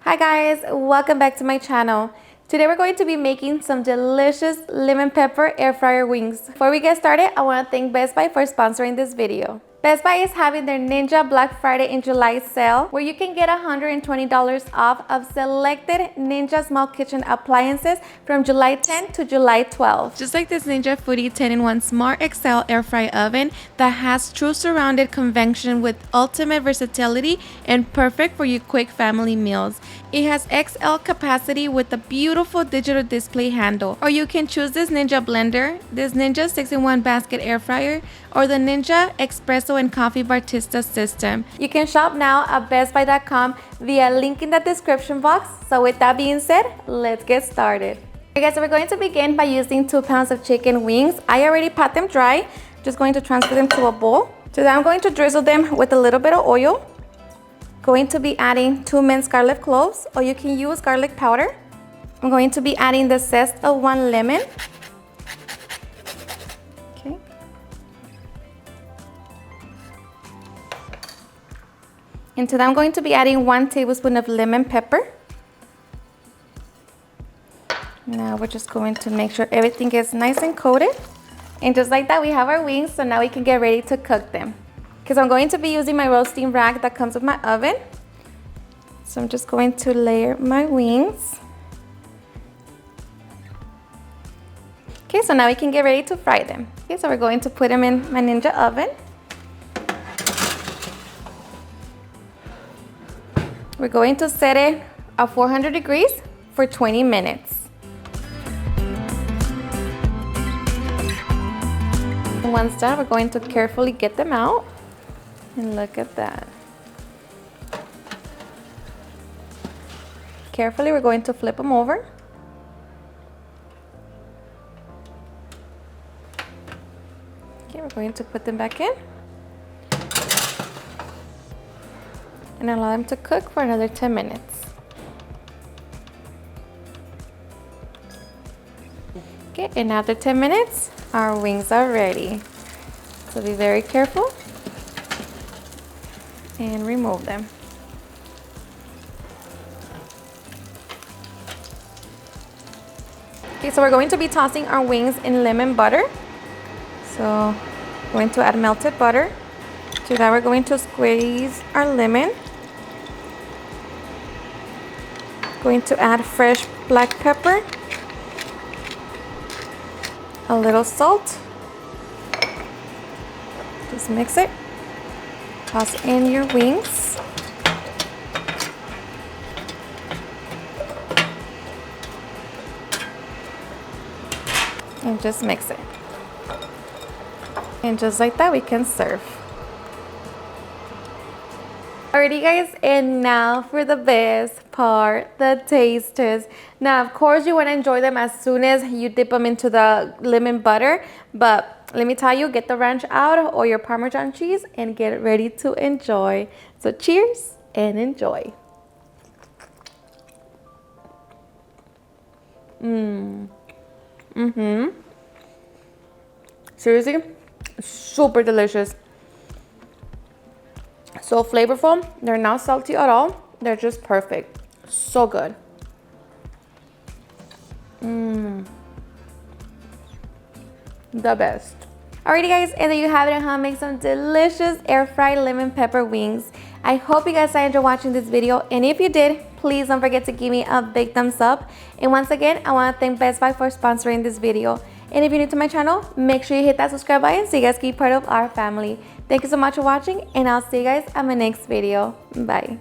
Hi guys, welcome back to my channel. Today we're going to be making some delicious lemon pepper air fryer wings. Before we get started, I want to thank Best Buy for sponsoring this video. Best Buy is having their Ninja Black Friday in July sale where you can get $120 off of selected Ninja small kitchen appliances from July 10 to July 12. Just like this Ninja Foodi 10-in-1 Smart XL air fry oven that has true surrounded convection with ultimate versatility and perfect for your quick family meals. It has XL capacity with a beautiful digital display handle. Or you can choose this Ninja blender, this Ninja 6-in-1 basket air fryer, or the Ninja Espresso and Coffee Barista system. You can shop now at bestbuy.com via link in the description box. So with that being said, let's get started. Okay guys, so we're going to begin by using 2 pounds of chicken wings. I already pat them dry. Just going to transfer them to a bowl. So then I'm going to drizzle them with a little bit of oil. Going to be adding 2 minced garlic cloves, or you can use garlic powder. I'm going to be adding the zest of 1 lemon. Okay. And to that I'm going to be adding 1 tablespoon of lemon pepper. Now we're just going to make sure everything is nice and coated. And just like that, we have our wings, so now we can get ready to cook them. Because I'm going to be using my roasting rack that comes with my oven. So I'm just going to layer my wings. Okay, so now we can get ready to fry them. Okay, so we're going to put them in my Ninja oven. We're going to set it at 400 degrees for 20 minutes. And once done, we're going to carefully get them out. And look at that. Carefully, we're going to flip them over. Okay, we're going to put them back in. And allow them to cook for another 10 minutes. Okay, and after 10 minutes, our wings are ready. So be very careful. And remove them. Okay, so we're going to be tossing our wings in lemon butter. So we're going to add melted butter. To that we're going to squeeze our lemon. Going to add fresh black pepper. A little salt. Just mix it. Toss in your wings. And just mix it. And just like that, we can serve. Alrighty guys, and now for the best part, the taste test. Now, of course, you want to enjoy them as soon as you dip them into the lemon butter, but let me tell you, get the ranch out or your Parmesan cheese and get ready to enjoy. So cheers and enjoy. Seriously, super delicious. So flavorful. They're not salty at all. They're just perfect. So good. The best. Alrighty guys, and there you have it on how to make some delicious air fried lemon pepper wings. I hope you guys enjoyed watching this video, and if you did, please don't forget to give me a big thumbs up. And once again, I want to thank Best Buy for sponsoring this video. And if you're new to my channel, make sure you hit that subscribe button so you guys can be part of our family. Thank you so much for watching, and I'll see you guys on my next video. Bye.